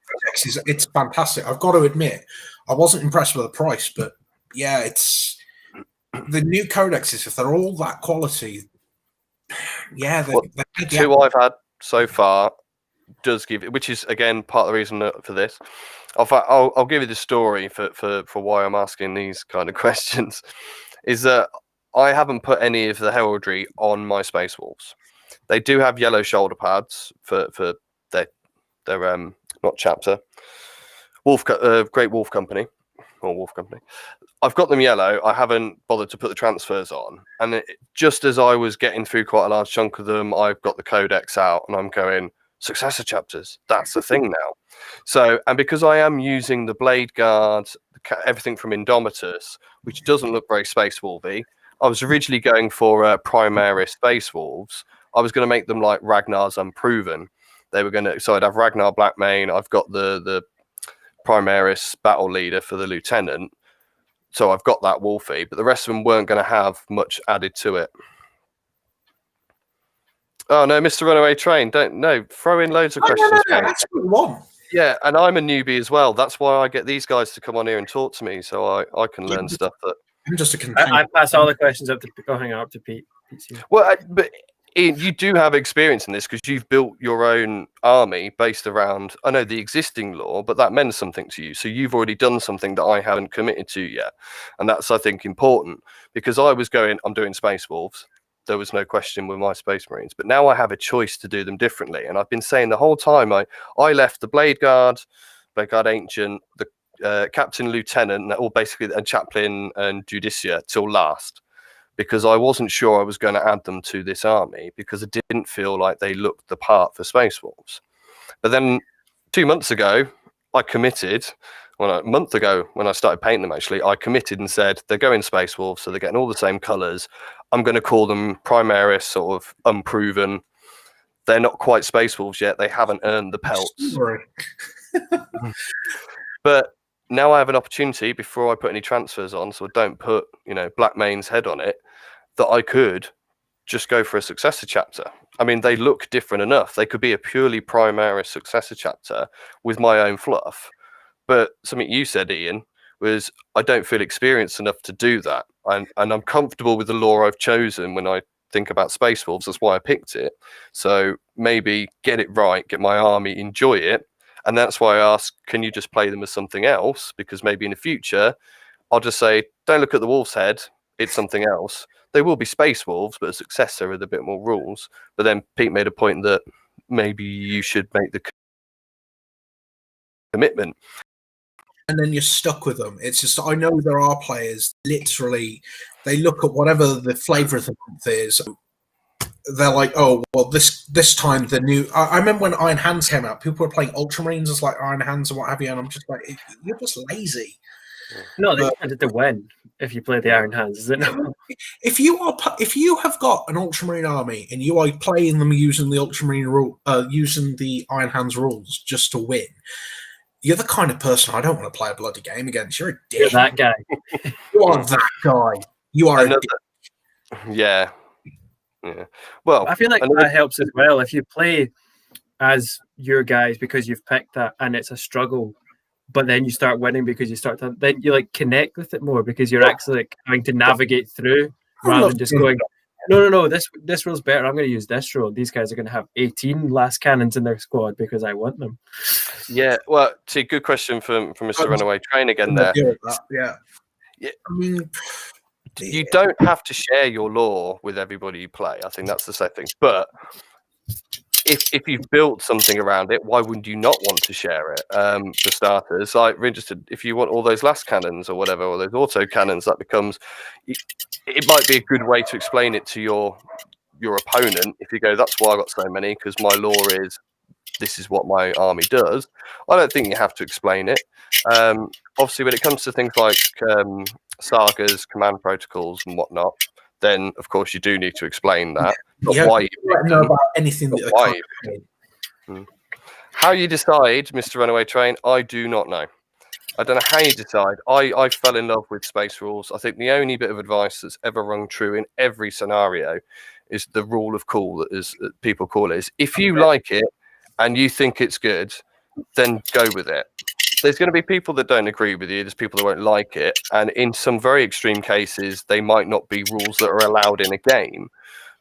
it's fantastic. I've got to admit, I wasn't impressed with the price, but yeah, it's. The new codexes, if they're all that quality, yeah. The two I've had so far does give it, which is again part of the reason for this. I'll give you the story for why I'm asking these kind of questions. Is that I haven't put any of the heraldry on my Space Wolves. They do have yellow shoulder pads for their not chapter. Great Wolf Company or Wolf Company. I've got them yellow. I haven't bothered to put the transfers on. And just as I was getting through quite a large chunk of them, I've got the codex out and I'm going, successor chapters. That's the thing now. So, and because I am using the Blade Guard, everything from Indomitus, which doesn't look very Space Wolvy, I was originally going for Primaris Space Wolves. I was going to make them like Ragnar's Unproven. They were going to, so I'd have Ragnar Blackmane. I've got the Primaris Battle Leader for the Lieutenant. So I've got that Wolfie, but the rest of them weren't going to have much added to it. Oh no, Mr. Runaway Train, throw in loads of questions. No, that's what we want. Yeah, and I'm a newbie as well. That's why I get these guys to come on here and talk to me, so I can learn stuff that. I'm just a container. I pass all the questions up to hang up to Pete. Well, but Ian, you do have experience in this because you've built your own army based around, I know, the existing lore, but that meant something to you. So you've already done something that I haven't committed to yet. And that's, I think, important because I was going, I'm doing Space Wolves. There was no question with my Space Marines. But now I have a choice to do them differently. And I've been saying the whole time, I left the Blade Guard Ancient, the Captain Lieutenant, or basically a Chaplain and Judicia till last. Because I wasn't sure I was going to add them to this army because it didn't feel like they looked the part for Space Wolves. But then 2 months ago, I committed. A month ago, when I started painting them, actually, I committed and said they're going Space Wolves, so they're getting all the same colours. I'm going to call them Primaris, sort of unproven. They're not quite Space Wolves yet. They haven't earned the pelts. But now I have an opportunity before I put any transfers on, so I don't put, Blackmane's head on it, that I could just go for a successor chapter. I mean, they look different enough. They could be a purely Primaris successor chapter with my own fluff. But something you said, Ian, was I don't feel experienced enough to do that. And I'm comfortable with the lore I've chosen when I think about Space Wolves. That's why I picked it. So maybe get it right, get my army, enjoy it. And that's why I asked, can you just play them as something else? Because maybe in the future, I'll just say, don't look at the wolf's head. It's something else. They will be Space Wolves, but a successor with a bit more rules. But then Pete made a point that maybe you should make the commitment. And then you're stuck with them. It's just, I know there are players, literally, they look at whatever the flavour of the month is. They're like, oh, well, this time the new... I remember when Iron Hands came out, people were playing Ultramarines as like Iron Hands and what have you, and I'm just like, you're just lazy. No, they wanted to win if you play the Iron Hands, is it not? If you have got an Ultramarine army and you are playing them using the Ultramarine rule, using the Iron Hands rules just to win, you're the kind of person I don't want to play a bloody game against. You're a dick. You're that guy. You are that guy. You are a dick. Yeah. Well, I feel like that helps as well. If you play as your guys because you've picked that and it's a struggle, but then you start winning because you start to, then you like connect with it more because you're actually like trying to navigate through rather than just going, no, this rule's better. I'm going to use this rule. These guys are going to have 18 last cannons in their squad because I want them. Yeah, well, see, good question from Mr. Runaway Train again there. Yeah. I mean, you don't have to share your lore with everybody you play. I think that's the same thing. But if you've built something around it, why wouldn't you not want to share it? For starters, like registered, if you want all those last cannons or whatever, or those auto cannons, that becomes, it might be a good way to explain it to your opponent. If you go, that's why I got so many, because my lore is, this is what my army does. I don't think you have to explain it. Obviously, when it comes to things like sagas, command protocols, and whatnot, then of course you do need to explain that. But why you know about anything that why? How you decide, Mr. Runaway Train, I do not know. I don't know how you decide. I fell in love with space rules. I think the only bit of advice that's ever rung true in every scenario is the rule of cool that people call it. Is if you like it and you think it's good, then go with it. There's going to be people that don't agree with you. There's people that won't like it. And in some very extreme cases, they might not be rules that are allowed in a game.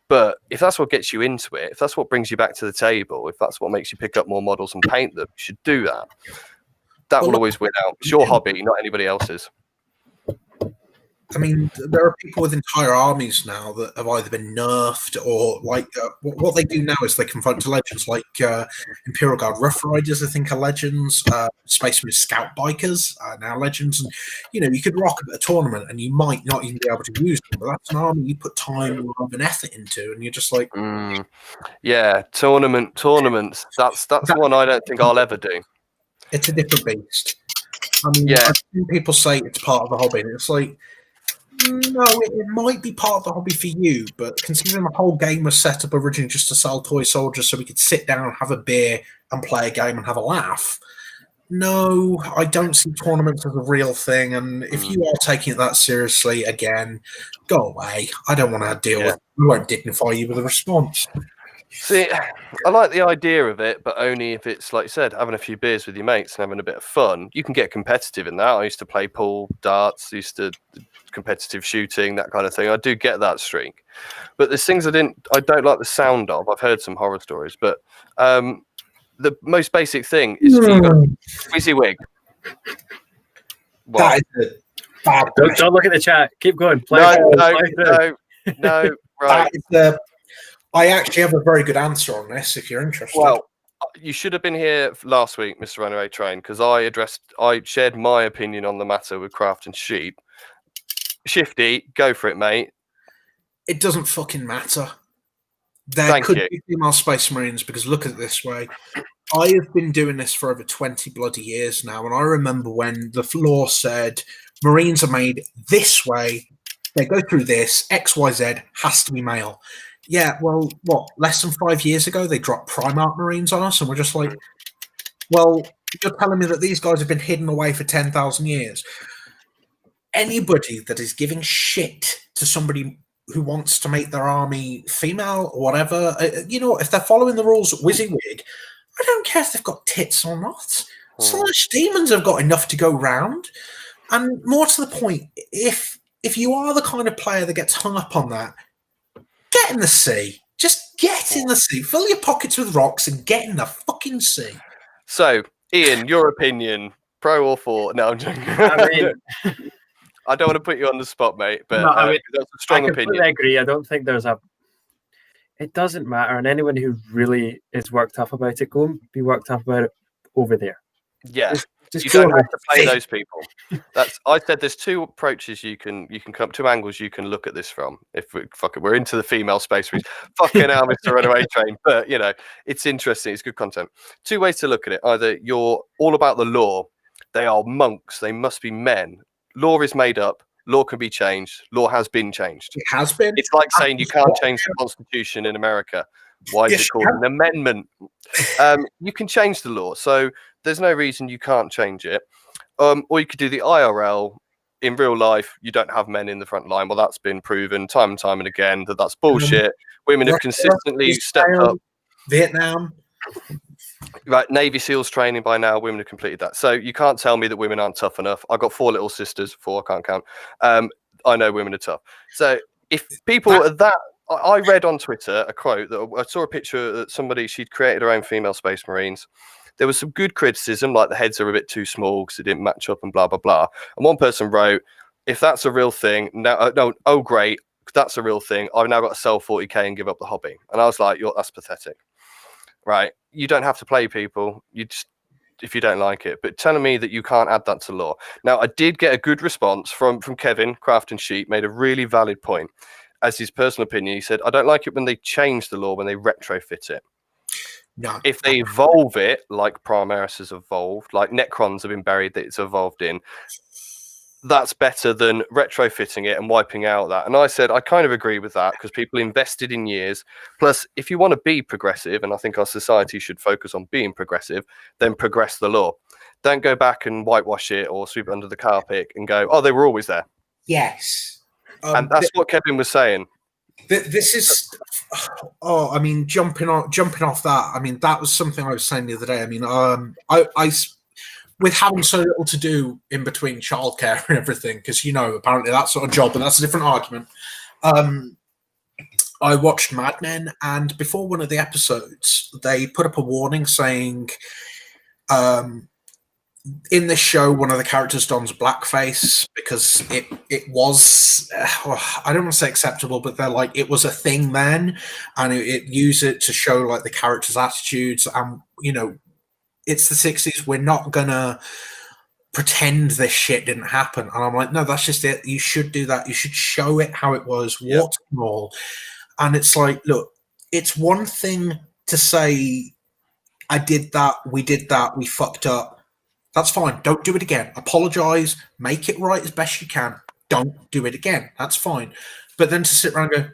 But if that's what gets you into it, if that's what brings you back to the table, if that's what makes you pick up more models and paint them, you should do that. That will always win out. It's your hobby, not anybody else's. I mean, there are people with entire armies now that have either been nerfed or what they do now is they convert to legends, like Imperial Guard Rough Riders. I think are legends. Space Marine Scout Bikers are now legends, and you could rock a tournament and you might not even be able to use them, but that's an army you put time, love, and effort into, and you're just like, yeah, tournaments. That's one I don't think I'll ever do. It's a different beast. I mean, I've seen people say it's part of the hobby, and it's like, no, it might be part of the hobby for you, but considering the whole game was set up originally just to sell toy soldiers so we could sit down, have a beer, and play a game and have a laugh, no, I don't see tournaments as a real thing. And if you are taking it that seriously, again, go away. I don't want to deal with it. We won't dignify you with a response. See, I like the idea of it, but only if it's, like you said, having a few beers with your mates and having a bit of fun. You can get competitive in that. I used to play pool, darts, competitive shooting, that kind of thing. I do get that streak. But there's things I don't like the sound of. I've heard some horror stories, but the most basic thing is you've got WYSIWYG. That is a bad Don't look at the chat. Keep going. No, right. I actually have a very good answer on this if you're interested. Well, you should have been here last week, Mr. Runaway Train, because I shared my opinion on the matter with Craft and Sheep. Shyfty, go for it, mate. It doesn't fucking matter. There could be female Space Marines, because look at it this way. I have been doing this for over 20 bloody years now, and I remember when the law said Marines are made this way, they go through this, XYZ has to be male. Yeah, well, less than 5 years ago, they dropped Primarch Marines on us, and we're just like, well, you're telling me that these guys have been hidden away for 10,000 years. Anybody that is giving shit to somebody who wants to make their army female or whatever, if they're following the rules at WYSIWYG, I don't care if they've got tits or not. Slash demons have got enough to go round. And more to the point, if you are the kind of player that gets hung up on that, get in the sea. Just get in the sea. Fill your pockets with rocks and get in the fucking sea. So, Ian, your opinion, pro or for? No, I'm joking. I don't want to put you on the spot, mate, but that's a strong opinion. I agree. I don't think there's it doesn't matter. And anyone who really is worked up about it, go and be worked up about it over there. Yeah. You don't have to play those people. I said there's two approaches you can come, two angles you can look at this from. We're into the female space race. Fucking hell, Mr. Runaway Train. But it's interesting. It's good content. Two ways to look at it. Either you're all about the law. They are monks. They must be men. Law is made up. Law can be changed. Law has been changed. It has been. It's like saying you can't change the Constitution in America. Why is it called an amendment? You can change the law. So there's no reason you can't change it. Or you could do the IRL. In real life, you don't have men in the front line. Well, that's been proven time and time and again that's bullshit. Women have consistently stepped up. Vietnam. Right, Navy SEALs training by now, women have completed that. So you can't tell me that women aren't tough enough. I've got 4 little sisters, 4, I can't count. I know women are tough. So if people are that... I read on Twitter a quote that I saw a picture that she'd created her own female Space Marines. There was some good criticism, like the heads are a bit too small because they didn't match up and blah, blah, blah. And one person wrote, if that's a real thing, oh, great, that's a real thing. I've now got to sell 40k and give up the hobby. And I was like, that's pathetic. Right? You don't have to play people. You just, if you don't like it. But telling me that you can't add that to law. Now, I did get a good response from Kevin, Craft and Sheep, made a really valid point. As his personal opinion, he said, I don't like it when they change the law, when they retrofit it. No. If they evolve it, like Primaris has evolved, like Necrons have been buried that it's evolved in, that's better than retrofitting it and wiping out that. And I said, I kind of agree with that because people invested in years. Plus, if you want to be progressive, and I think our society should focus on being progressive, then progress the law. Don't go back and whitewash it or sweep it under the carpet and go, oh, they were always there. Yes. And that's what Kevin was saying. This is, I mean, jumping off that. I mean, that was something I was saying the other day. I mean, I with having so little to do in between childcare and everything, because apparently that sort of job, but that's a different argument. I watched Mad Men, and before one of the episodes, they put up a warning saying, in this show, one of the characters dons blackface because it was I don't want to say acceptable, but they're like it was a thing then, and it used it to show like the characters' attitudes, and it's the 60s. We're not gonna pretend this shit didn't happen. And I'm like, no, that's just it. You should do that. You should show it how it was, what's all. And it's like, look, it's one thing to say, I did that, we fucked up. That's fine. Don't do it again. Apologize, make it right as best you can. Don't do it again. That's fine. But then to sit around and go,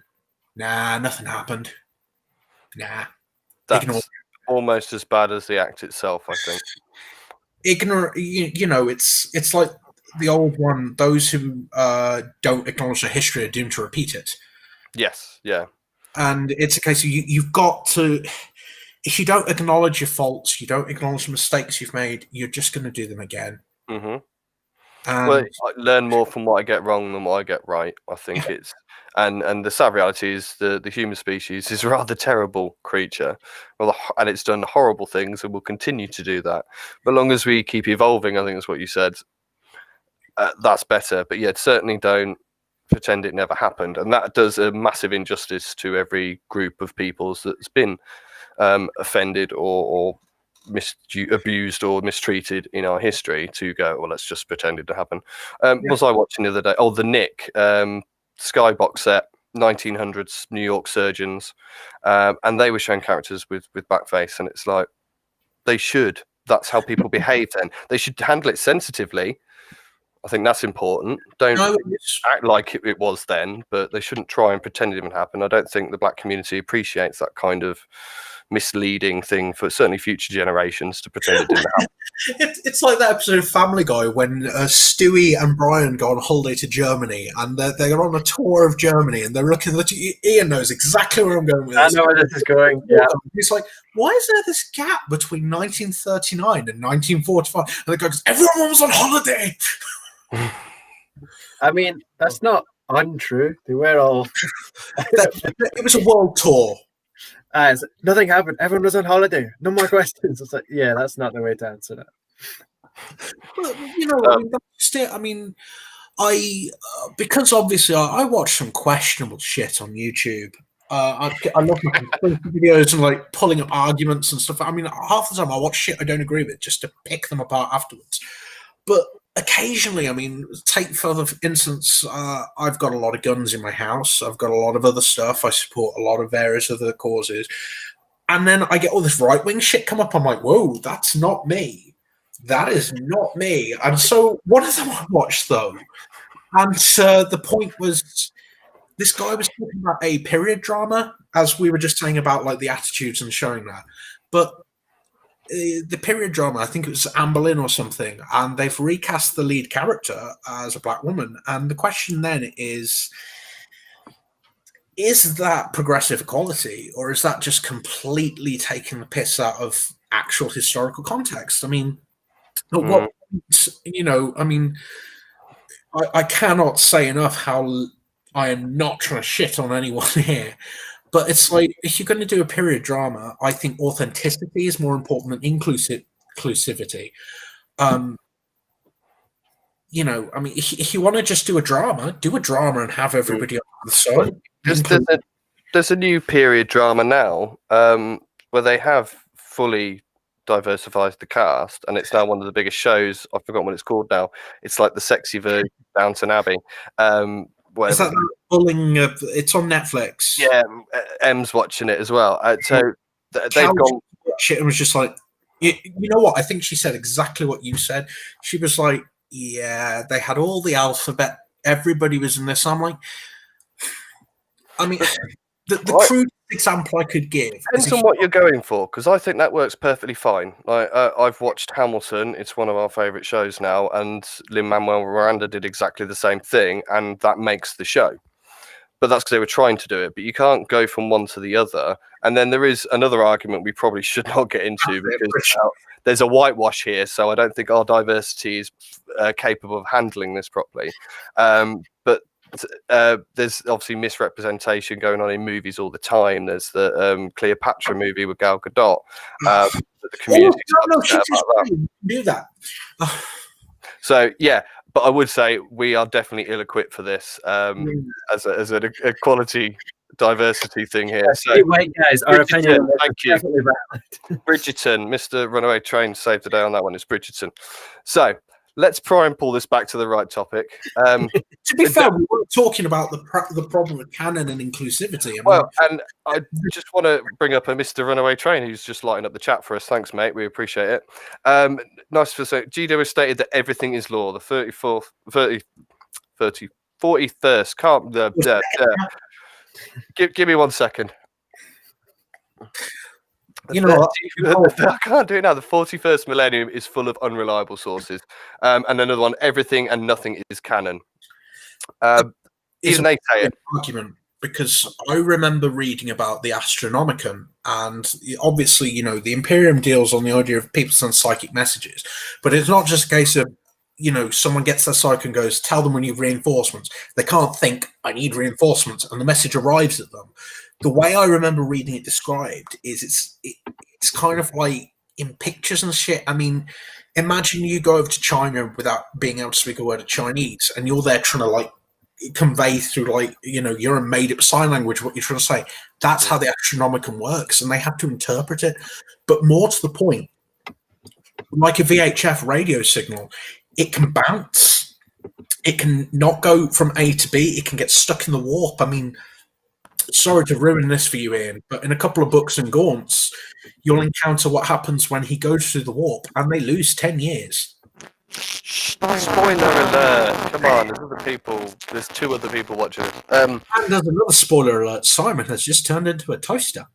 nah, nothing happened. Nah. That's almost as bad as the act itself, I think. Ignorant, it's like the old one, those who don't acknowledge the history are doomed to repeat it. Yes, yeah. And it's a case of you've got to, if you don't acknowledge your faults, you don't acknowledge the mistakes you've made, you're just going to do them again. Mm-hmm. Well, I learn more from what I get wrong than what I get right. I think it's, and the sad reality is the human species is a rather terrible creature, and it's done horrible things and will continue to do that. But as long as we keep evolving, I think that's what you said. That's better. But yeah, certainly don't pretend it never happened, and that does a massive injustice to every group of peoples that's been offended or abused or mistreated in our history, to go, well, let's just pretend it to happen. Was I watching the other day? Oh, the Nick Sky box set, 1900s New York surgeons, and they were showing characters with blackface, and it's like, they should. That's how people behave then. They should handle it sensitively. I think that's important. Don't act like it was then, but they shouldn't try and pretend it didn't happen. I don't think the black community appreciates that kind of misleading thing for certainly future generations to pretend it didn't happen. It's like that episode of Family Guy when Stewie and Brian go on holiday to Germany, and they're on a tour of Germany, and they're looking at Ian knows exactly where I'm going with this. I know where this is going. Yeah, he's like, why is there this gap between 1939 and 1945? And the guy goes, everyone was on holiday. I mean, that's not untrue. They were all. It was a world tour. Nothing happened. Everyone was on holiday. No more questions. It's like, yeah, that's not the way to answer that. Well, that's it. I mean, because obviously I watch some questionable shit on YouTube. I love videos and like pulling up arguments and stuff. I mean, half the time I watch shit I don't agree with just to pick them apart afterwards. But occasionally, I mean, take further instance, I've got a lot of guns in my house. I've got a lot of other stuff. I support a lot of various other causes. And then I get all this right-wing shit come up. I'm like, whoa, that's not me. That is not me. And so one of them I watched, though, and the point was this guy was talking about a period drama, as we were just saying about like the attitudes and showing that. But the period drama, I think it was Anne Boleyn or something, and they've recast the lead character as a black woman. And the question then is that progressive equality, or is that just completely taking the piss out of actual historical context? I mean, what, I mean, I cannot say enough how I am not trying to shit on anyone here. But it's like, if you're going to do a period drama, I think authenticity is more important than inclusivity. I mean, if you want to just do a drama and have everybody on the side. There's a new period drama now where they have fully diversified the cast, and it's now one of the biggest shows. I've forgotten what it's called now. It's like the sexy version of Downton Abbey. Is that bullying? It's on Netflix. Yeah, Em's watching it as well. So they've gone. Shit, and was just like, you know what? I think she said exactly what you said. She was like, yeah, they had all the alphabet. Everybody was in this. I'm like, I mean, the crude example I could give depends on what you're going for, because I think that works perfectly fine. Like I've watched Hamilton; it's one of our favourite shows now, and Lin-Manuel Miranda did exactly the same thing, and that makes the show. But that's because they were trying to do it. But you can't go from one to the other. And then there is another argument we probably should not get into, because there's a whitewash here, so I don't think our diversity is capable of handling this properly. But there's obviously misrepresentation going on in movies all the time. There's the Cleopatra movie with Gal Gadot. The community do that. So yeah, but I would say we are definitely ill-equipped for this as an equality diversity thing here. So white guys, our opinion. Thank you, Bridgerton. Mr. Runaway Train saved the day on that one. It's Bridgerton. So let's try and pull this back to the right topic. To be fair, we weren't talking about the problem of canon and inclusivity. And I just want to bring up a Mr. Runaway Train who's just lighting up the chat for us. Thanks, mate. We appreciate it. Nice for saying. Gido has stated that everything is law. The 41st can't. Give me 1 second. I can't do it now. The 41st millennium is full of unreliable sources. And another one, everything and nothing is canon. Even they say it. Argument, because I remember reading about the Astronomicon, and obviously, the Imperium deals on the idea of people send psychic messages, but it's not just a case of, someone gets their psychic and goes, tell them we need reinforcements. They can't think, I need reinforcements, and the message arrives at them. The way I remember reading it described is it's kind of like in pictures and shit. I mean, imagine you go over to China without being able to speak a word of Chinese, and you're there trying to convey through your made up sign language what you're trying to say. That's how the Astronomicon works, and they have to interpret it. But more to the point, like a VHF radio signal, it can bounce. It can not go from A to B. It can get stuck in the warp. I mean, sorry to ruin this for you, Ian, but in a couple of books and gaunts, you'll encounter what happens when he goes through the warp, and they lose 10 years. Spoiler alert! Come on, there's 2 other people watching it. And there's another spoiler alert. Simon has just turned into a toaster.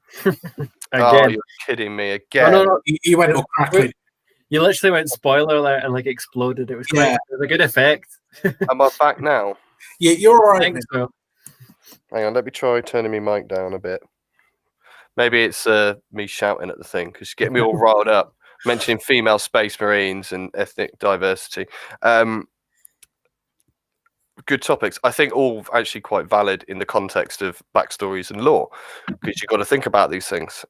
Oh, you're kidding me again. No. He went all crackly. You literally went spoiler alert and exploded. It was it was a good effect. Am I back now? Yeah, you're all right. I think so. Hang on, let me try turning my mic down a bit. Maybe it's me shouting at the thing, because you get me all riled up, mentioning female space marines and ethnic diversity. Good topics. I think all actually quite valid in the context of backstories and lore, because you've got to think about these things.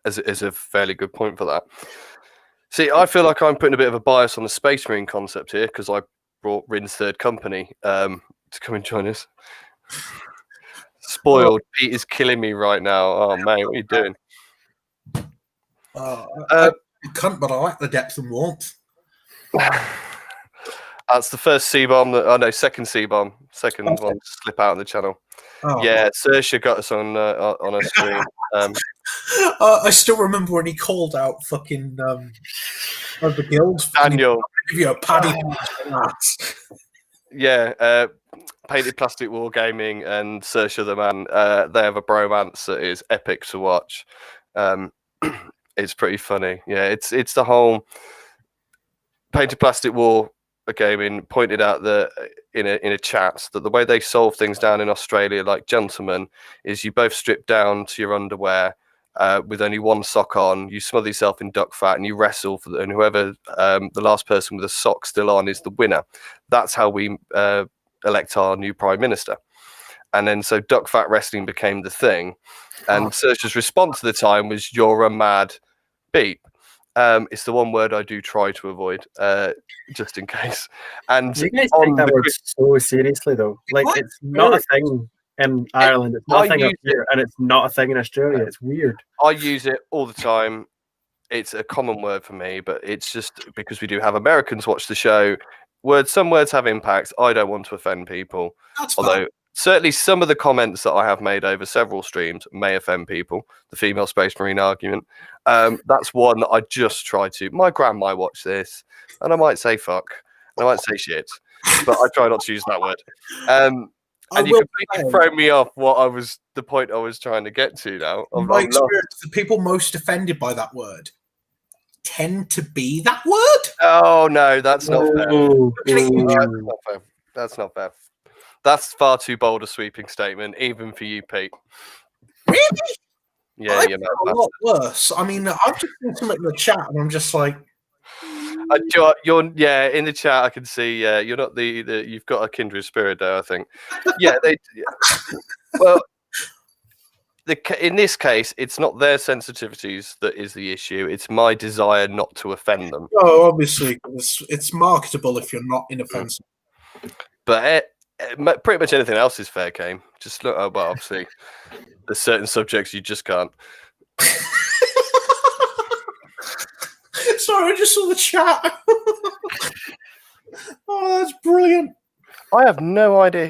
As a fairly good point for that. See, I feel like I'm putting a bit of a bias on the space marine concept here, because I brought Rynns' third company to come and join us. Spoiled. Pete is killing me right now. Oh, man, what are you doing? I can't, but I like the depth and warmth. That's the first C-bomb. Second C-bomb. Second one to slip out on the channel. Oh, yeah, Saoirse got us on a stream. I still remember when he called out fucking the guild. Daniel. Give you a paddy. Yeah, Painted Plastic Wargaming and Saoirse the Man. They have a bromance that is epic to watch. It's pretty funny. Yeah, it's the whole Painted Plastic Wargaming pointed out that in a chat that the way they solve things down in Australia, like gentlemen, is you both strip down to your underwear with only one sock on. You smother yourself in duck fat and you wrestle and whoever the last person with a sock still on is the winner. That's how we elect our new prime minister. And then so duck fat wrestling became the thing. And Saoirse's response at the time was, "You're a mad beep." It's the one word I do try to avoid, just in case. And you guys take that word so seriously, though. It's not a thing in Ireland. It's not a thing up here, and it's not a thing in Australia. It's weird. I use it all the time. It's a common word for me, but it's just because we do have Americans watch the show. Some words have impacts. I don't want to offend people. Although certainly some of the comments that I have made over several streams may offend people. The female space marine argument. That's one that I just try to. My grandma might watch this, and I might say fuck, and I might say shit, but I try not to use that word. And you completely throw me off the point I was trying to get to now. In my experience, the people most offended by that word tend to be that word. Oh no, that's not fair. That's not fair. That's far too bold a sweeping statement, even for you, Pete. Really? Yeah, a lot worse. I mean, I've just seen something in the chat, and I'm just like, You're yeah, in the chat I can see you're not the you've got a kindred spirit there, I think. Yeah, well, in this case, it's not their sensitivities that is the issue. It's my desire not to offend them. Oh, obviously, it's marketable if you're not inoffensive. But pretty much anything else is fair game. Just look, well, obviously, there's certain subjects you just can't. Sorry, I just saw the chat. Oh, that's brilliant. I have no idea